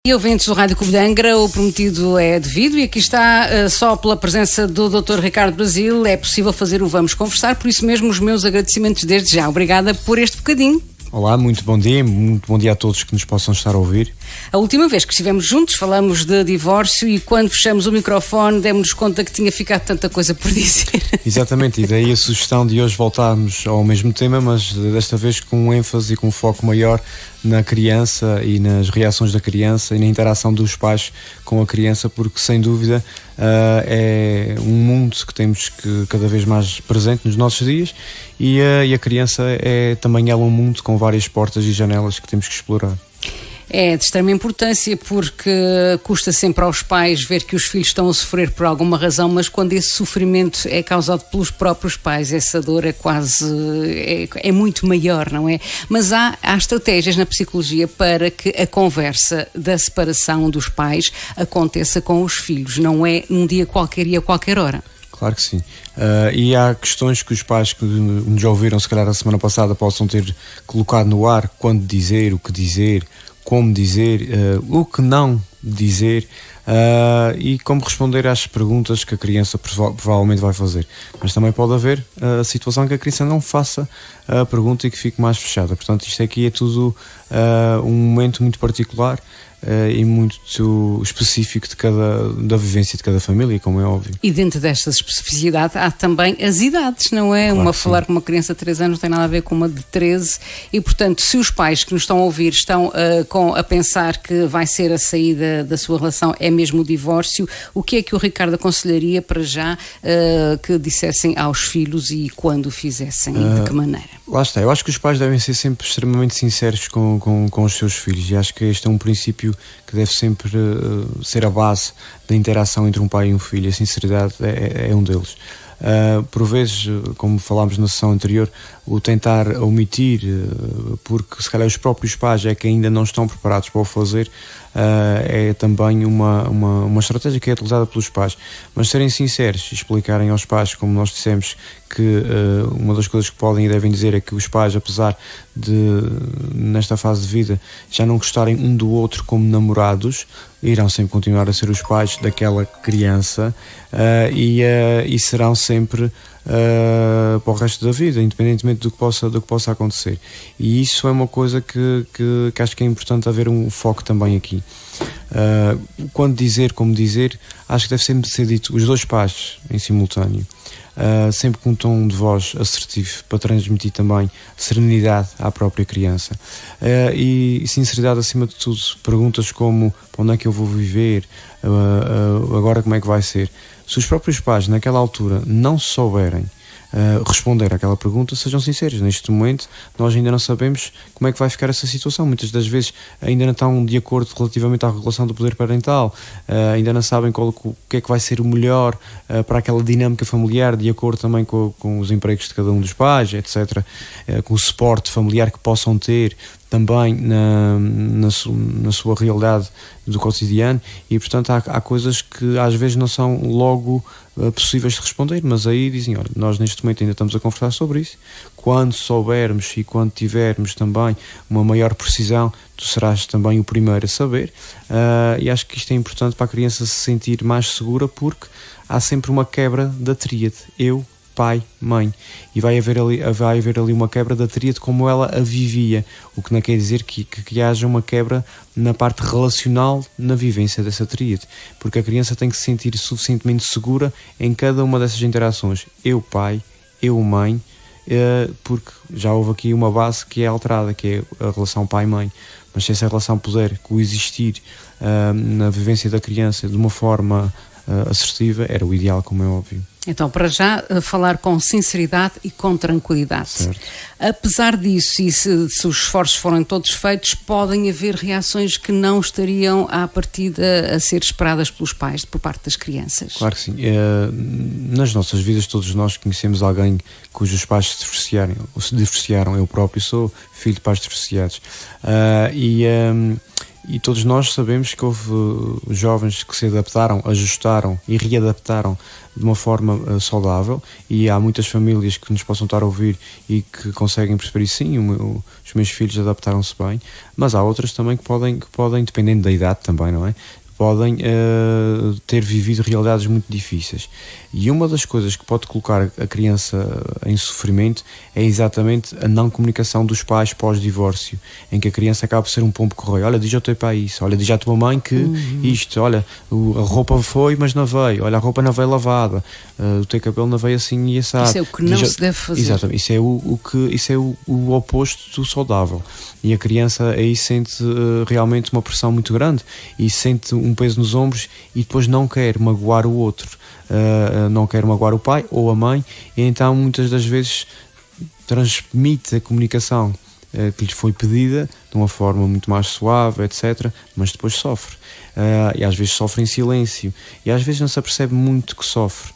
E ouvintes do Rádio Clube de Angra, o prometido é devido e aqui está, só pela presença do Dr. Ricardo Brasil é possível fazer o Vamos Conversar, por isso mesmo os meus agradecimentos desde já. Obrigada por este bocadinho. Olá, muito bom dia a todos que nos possam estar a ouvir. A última vez que estivemos juntos falamos de divórcio e quando fechamos o microfone demos-nos conta que tinha ficado tanta coisa por dizer. Exatamente, e daí a sugestão de hoje voltarmos ao mesmo tema, mas desta vez com um ênfase e com um foco maior na criança e nas reações da criança e na interação dos pais com a criança, porque sem dúvida é um mundo que temos que cada vez mais presente nos nossos dias e a criança é também ela um mundo com várias portas e janelas que temos que explorar. É de extrema importância porque custa sempre aos pais ver que os filhos estão a sofrer por alguma razão, mas quando esse sofrimento é causado pelos próprios pais, essa dor é quase, é muito maior, não é? Mas há estratégias na psicologia para que a conversa da separação dos pais aconteça com os filhos, não é num dia qualquer e a qualquer hora. Claro que sim. E há questões que os pais que nos ouviram, se calhar a semana passada, possam ter colocado no ar: quando dizer, o que dizer, como dizer, o que não dizer, e como responder às perguntas que a criança provavelmente vai fazer. Mas também pode haver a situação que a criança não faça a pergunta e que fique mais fechada. Portanto, isto aqui é tudo um momento muito particular e muito específico da vivência de cada família, como é óbvio. E dentro desta especificidade há também as idades, não é? Claro, uma falar com uma criança de 3 anos não tem nada a ver com uma de 13 e, portanto, se os pais que nos estão a ouvir estão a pensar que vai ser a saída da sua relação, é mesmo o divórcio, o que é que o Ricardo aconselharia para já que dissessem aos filhos e quando o fizessem e de que maneira? Lá está, eu acho que os pais devem ser sempre extremamente sinceros com os seus filhos e acho que este é um princípio que deve sempre ser a base da interação entre um pai e um filho. A sinceridade é um deles. Por vezes, como falámos na sessão anterior, o tentar omitir, porque se calhar os próprios pais é que ainda não estão preparados para o fazer, é também uma estratégia que é utilizada pelos pais. Mas serem sinceros e explicarem aos pais, como nós dissemos, que uma das coisas que podem e devem dizer é que os pais, apesar de nesta fase de vida já não gostarem um do outro como namorados, irão sempre continuar a ser os pais daquela criança e serão sempre para o resto da vida, independentemente do que possa acontecer. E isso é uma coisa que acho que é importante haver um foco também aqui. Quando dizer, como dizer, acho que deve sempre ser dito os dois pais em simultâneo, sempre com um tom de voz assertivo para transmitir também serenidade à própria criança e sinceridade acima de tudo. Perguntas como: para onde é que eu vou viver, agora como é que vai ser? Se os próprios pais naquela altura não souberem responder àquela pergunta, sejam sinceros. Neste momento nós ainda não sabemos como é que vai ficar essa situação, muitas das vezes ainda não estão de acordo relativamente à regulação do poder parental, ainda não sabem o que é que vai ser o melhor para aquela dinâmica familiar, de acordo também com os empregos de cada um dos pais, etc., com o suporte familiar que possam ter também na sua realidade do cotidiano, e portanto há coisas que às vezes não são logo possíveis de responder, mas aí dizem: olha, nós neste momento ainda estamos a conversar sobre isso, quando soubermos e quando tivermos também uma maior precisão, tu serás também o primeiro a saber. E acho que isto é importante para a criança se sentir mais segura, porque há sempre uma quebra da tríade: eu, pai, mãe, e vai haver ali uma quebra da tríade como ela a vivia, o que não quer dizer que haja uma quebra na parte relacional na vivência dessa tríade, porque a criança tem que se sentir suficientemente segura em cada uma dessas interações: eu, pai, eu, mãe, porque já houve aqui uma base que é alterada, que é a relação pai-mãe. Mas se essa relação puder coexistir na vivência da criança de uma forma assertiva, era o ideal, como é óbvio. Então, para já, falar com sinceridade e com tranquilidade. Certo. Apesar disso, e se os esforços forem todos feitos, podem haver reações que não estariam à partida a ser esperadas pelos pais, por parte das crianças. Claro que sim. Nas nossas vidas, todos nós conhecemos alguém cujos pais se divorciaram. Eu próprio sou filho de pais divorciados. E todos nós sabemos que houve jovens que se adaptaram, ajustaram e readaptaram de uma forma saudável, e há muitas famílias que nos possam estar a ouvir e que conseguem perceber isso. Sim, os meus filhos adaptaram-se bem, mas há outras também que podem, dependendo da idade também, não é? Podem ter vivido realidades muito difíceis. E uma das coisas que pode colocar a criança em sofrimento é exatamente a não comunicação dos pais pós-divórcio, em que a criança acaba por ser um pombo-correio. Olha, diz ao teu pai isso, olha, diz à tua mãe que isto, olha, a roupa foi, mas não veio, olha, a roupa não veio lavada, o teu cabelo não veio assim e assado. Isso é o que não se deve fazer. Exatamente, isso é o oposto do saudável. E a criança aí sente realmente uma pressão muito grande e sente um peso nos ombros, e depois não quer magoar o outro, não quer magoar o pai ou a mãe, e então muitas das vezes transmite a comunicação que lhe foi pedida de uma forma muito mais suave, etc., mas depois sofre. E às vezes sofre em silêncio, e às vezes não se apercebe muito que sofre,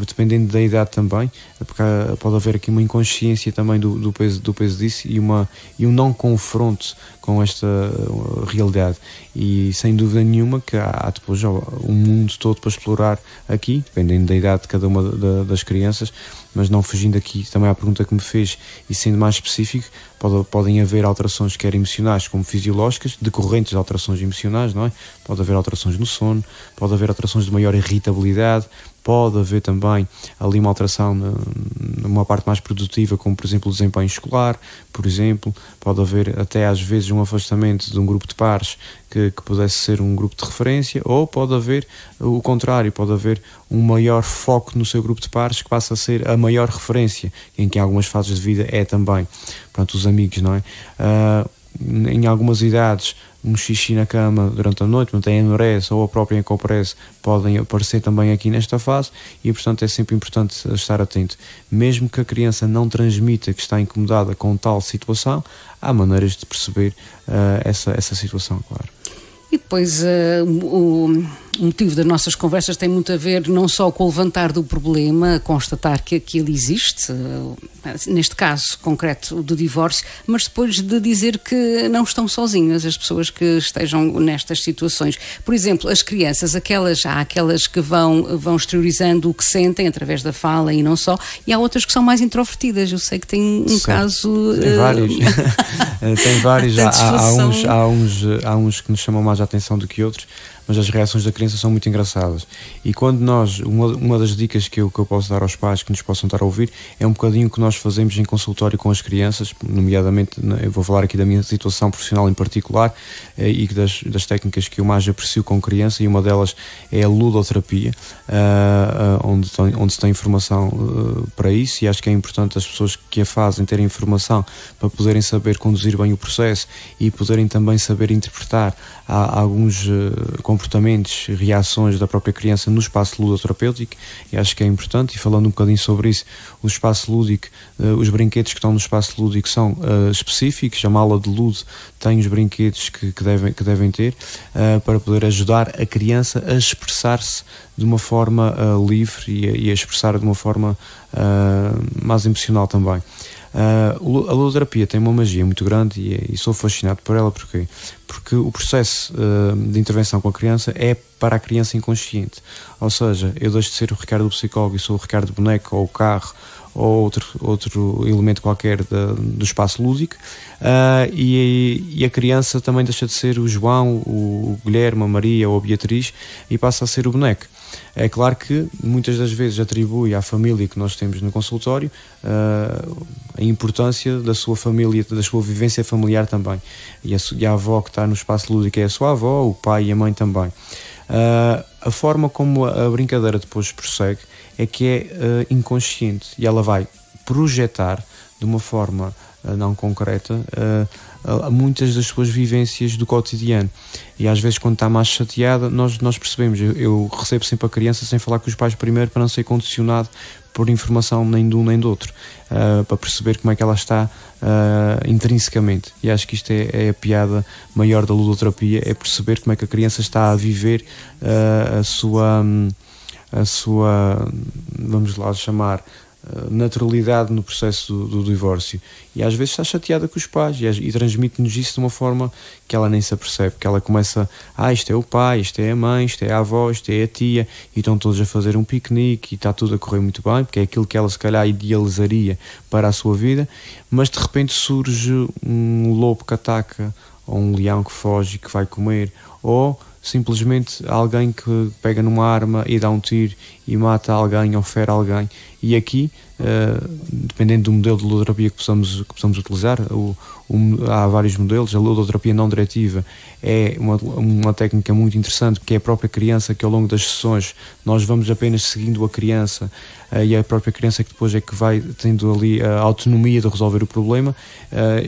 dependendo da idade também, porque pode haver aqui uma inconsciência também do peso disso, e um não confronto com esta realidade. E sem dúvida nenhuma que há depois um mundo todo para explorar aqui, dependendo da idade de cada uma das crianças, mas não fugindo aqui também à pergunta que me fez, e sendo mais específico, podem haver alterações quer emocionais como fisiológicas, decorrentes de alterações emocionais, não é? Pode haver alterações no sono, pode haver alterações de maior irritabilidade, pode haver também ali uma alteração numa parte mais produtiva, como por exemplo o desempenho escolar, por exemplo, pode haver até às vezes um afastamento de um grupo de pares que pudesse ser um grupo de referência, ou pode haver o contrário, pode haver um maior foco no seu grupo de pares que passa a ser a maior referência, em que em algumas fases de vida é também, portanto, os amigos, não é? Em algumas idades, um xixi na cama durante a noite, portanto, a enurese ou a própria encoprese podem aparecer também aqui nesta fase, e portanto é sempre importante estar atento. Mesmo que a criança não transmita que está incomodada com tal situação, há maneiras de perceber essa situação, claro. E depois o motivo das nossas conversas tem muito a ver não só com o levantar do problema, constatar que ele existe, neste caso concreto do divórcio, mas depois de dizer que não estão sozinhas as pessoas que estejam nestas situações. Por exemplo, as crianças, há aquelas que vão exteriorizando o que sentem através da fala e não só, e há outras que são mais introvertidas. Eu sei que tem um caso... Tem vários. Tem vários. Há uns que nos chamam mais a atenção do que outros, mas as reações da criança são muito engraçadas. E quando nós, uma das dicas que eu posso dar aos pais que nos possam estar a ouvir, é um bocadinho o que nós fazemos em consultório com as crianças, nomeadamente, eu vou falar aqui da minha situação profissional em particular, e das técnicas que eu mais aprecio com criança, e uma delas é a ludoterapia, onde se tem informação para isso, e acho que é importante as pessoas que a fazem terem informação para poderem saber conduzir bem o processo e poderem também saber interpretar alguns comportamentos, reações da própria criança no espaço ludoterapêutico, e acho que é importante. E falando um bocadinho sobre isso, o espaço lúdico, os brinquedos que estão no espaço lúdico são específicos. A mala de ludo tem os brinquedos que devem ter para poder ajudar a criança a expressar-se de uma forma livre e a expressar de uma forma mais emocional também. A ludoterapia tem uma magia muito grande, e sou fascinado por ela. Porquê? Porque o processo de intervenção com a criança é para a criança inconsciente, ou seja, eu deixo de ser o Ricardo do psicólogo e sou o Ricardo boneco, ou o carro, ou outro elemento qualquer do espaço lúdico, e a criança também deixa de ser o João, o Guilherme, a Maria ou a Beatriz, e passa a ser o boneco. É claro que muitas das vezes atribui à família que nós temos no consultório a importância da sua família, da sua vivência familiar também, e a avó que está no espaço lúdico é a sua avó, o pai e a mãe também. A forma como a brincadeira depois prossegue é que é inconsciente, e ela vai projetar de uma forma não concreta muitas das suas vivências do cotidiano, e às vezes quando está mais chateada nós percebemos. Eu recebo sempre a criança sem falar com os pais primeiro, para não ser condicionado por informação nem de um nem do outro, para perceber como é que ela está intrinsecamente. E acho que isto é a piada maior da ludoterapia, é perceber como é que a criança está a viver a sua, vamos lá chamar, naturalidade no processo do divórcio, e às vezes está chateada com os pais e transmite-nos isso de uma forma que ela nem se apercebe, que ela começa, isto é o pai, isto é a mãe, isto é a avó, isto é a tia, e estão todos a fazer um piquenique e está tudo a correr muito bem, porque é aquilo que ela se calhar idealizaria para a sua vida, mas de repente surge um lobo que ataca, ou um leão que foge e que vai comer, ou simplesmente alguém que pega numa arma e dá um tiro e mata alguém ou fere alguém. E aqui, dependendo do modelo de ludoterapia que possamos utilizar, há vários modelos. A ludoterapia não diretiva é uma técnica muito interessante, porque é a própria criança que ao longo das sessões nós vamos apenas seguindo a criança, e a própria criança que depois é que vai tendo ali a autonomia de resolver o problema.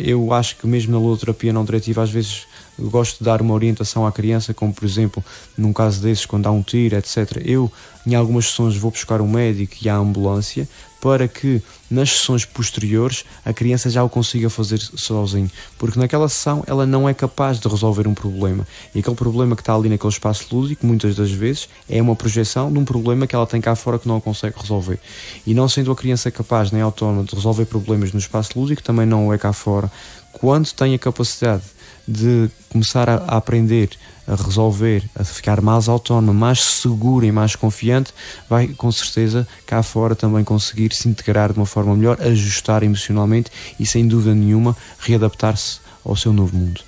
Eu acho que mesmo na ludoterapia não diretiva, às vezes gosto de dar uma orientação à criança, como por exemplo, num caso desses, quando há um tiro, etc. Eu, em algumas sessões, vou buscar um médico e a ambulância, para que nas sessões posteriores a criança já o consiga fazer sozinho, porque naquela sessão ela não é capaz de resolver um problema, e aquele problema que está ali naquele espaço lúdico muitas das vezes é uma projeção de um problema que ela tem cá fora que não consegue resolver, e não sendo a criança capaz nem autónoma de resolver problemas no espaço lúdico, também não o é cá fora. Quando tem a capacidade de começar a aprender, a resolver, a ficar mais autónoma, mais segura e mais confiante, vai com certeza cá fora também conseguir se integrar de uma forma melhor, ajustar emocionalmente e sem dúvida nenhuma readaptar-se ao seu novo mundo.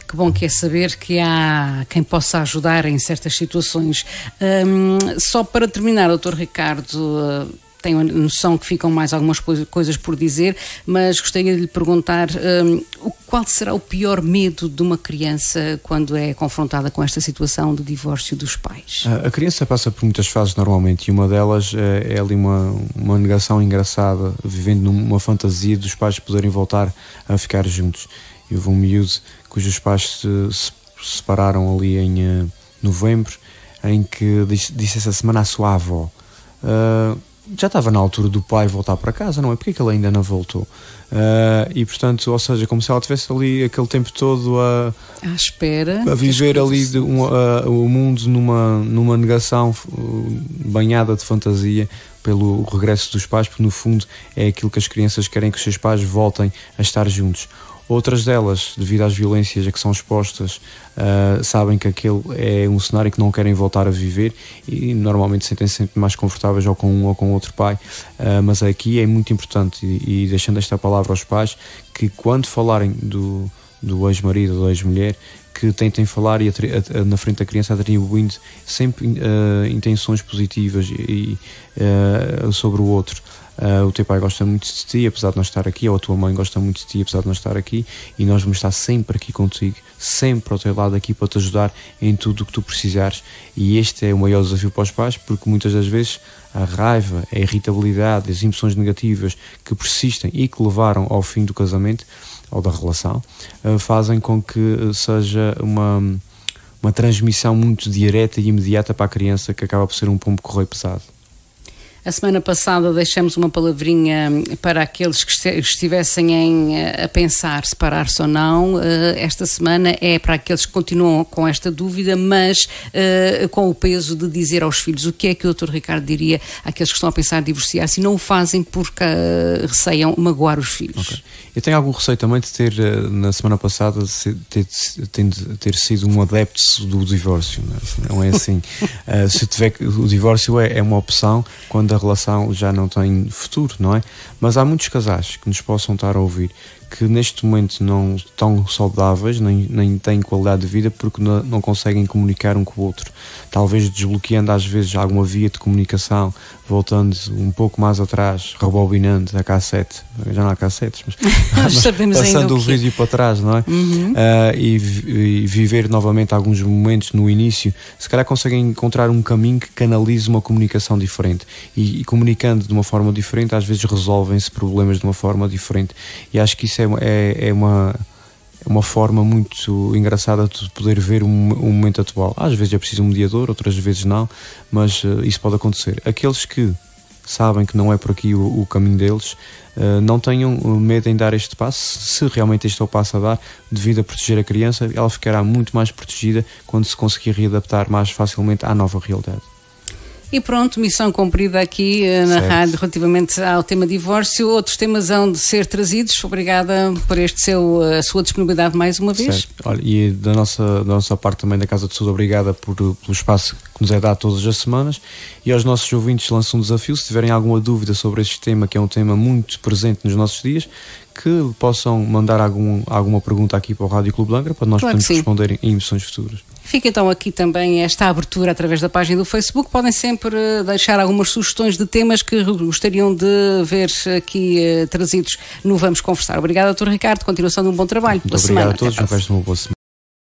Que bom que é saber que há quem possa ajudar em certas situações. Só para terminar, Dr. Ricardo, tenho a noção que ficam mais algumas coisas por dizer, mas gostaria de lhe perguntar qual será o pior medo de uma criança quando é confrontada com esta situação de divórcio dos pais? A criança passa por muitas fases normalmente, e uma delas é ali uma negação engraçada, vivendo numa fantasia dos pais poderem voltar a ficar juntos. Eu vi um miúdo cujos pais se separaram ali em novembro, em que disse essa semana à sua avó, já estava na altura do pai voltar para casa, não é? Porque é que ele ainda não voltou? E portanto, ou seja, como se ela tivesse ali aquele tempo todo à espera, a viver ali o mundo numa negação banhada de fantasia pelo regresso dos pais, porque no fundo é aquilo que as crianças querem, que os seus pais voltem a estar juntos. Outras delas, devido às violências a que são expostas, sabem que aquele é um cenário que não querem voltar a viver e normalmente sentem-se sempre mais confortáveis ou com um ou com outro pai, mas aqui é muito importante, e deixando esta palavra aos pais, que quando falarem do ex-marido ou da ex-mulher, que tentem falar e na frente da criança atribuindo sempre intenções positivas sobre o outro. O teu pai gosta muito de ti, apesar de não estar aqui, ou a tua mãe gosta muito de ti, apesar de não estar aqui, e nós vamos estar sempre aqui contigo, sempre ao teu lado aqui para te ajudar em tudo o que tu precisares. E este é o maior desafio para os pais, porque muitas das vezes a raiva, a irritabilidade, as emoções negativas que persistem e que levaram ao fim do casamento ou da relação, fazem com que seja uma transmissão muito direta e imediata para a criança, que acaba por ser um pombo-correio pesado. A semana passada deixamos uma palavrinha para aqueles que estivessem a pensar separar-se ou não. Esta semana é para aqueles que continuam com esta dúvida, mas com o peso de dizer aos filhos. O que é que o Dr. Ricardo diria àqueles que estão a pensar em divorciar-se e não o fazem porque receiam magoar os filhos? Okay. Eu tenho algum receio também de ter, na semana passada, ter sido um adepto do divórcio. Não é assim. Se tiver, o divórcio é uma opção quando a relação já não tem futuro, não é? Mas há muitos casais que nos possam estar a ouvir que neste momento não estão saudáveis, nem têm qualidade de vida porque não conseguem comunicar um com o outro. Talvez desbloqueando às vezes alguma via de comunicação, voltando um pouco mais atrás, rebobinando a cassete, já não há cassetes, mas passando o vídeo para trás, não é? Uhum. E viver novamente alguns momentos no início, se calhar conseguem encontrar um caminho que canalize uma comunicação diferente, e comunicando de uma forma diferente às vezes resolvem-se problemas de uma forma diferente, e acho que isso é uma forma muito engraçada de poder ver o momento atual. Às vezes é preciso um mediador, outras vezes não, mas isso pode acontecer. Aqueles que sabem que não é por aqui o caminho deles, não tenham medo em dar este passo. Se realmente este é o passo a dar, devido a proteger a criança, ela ficará muito mais protegida quando se conseguir readaptar mais facilmente à nova realidade. E pronto, missão cumprida aqui na rádio relativamente ao tema divórcio. Outros temas hão de ser trazidos. Obrigada por a sua disponibilidade mais uma vez. Certo. Olha, e da nossa parte também da Casa de Saúde, obrigada pelo espaço que nos é dado todas as semanas. E aos nossos ouvintes lanço um desafio: se tiverem alguma dúvida sobre este tema, que é um tema muito presente nos nossos dias, que possam mandar alguma pergunta aqui para o Rádio Clube de Angra, para nós podermos responder em emissões futuras. Fica então aqui também esta abertura através da página do Facebook. Podem sempre deixar algumas sugestões de temas que gostariam de ver aqui trazidos no Vamos Conversar. Obrigada, Dr. Ricardo. Continuação de um bom trabalho. Muito obrigado a todos. Um resto de uma boa semana.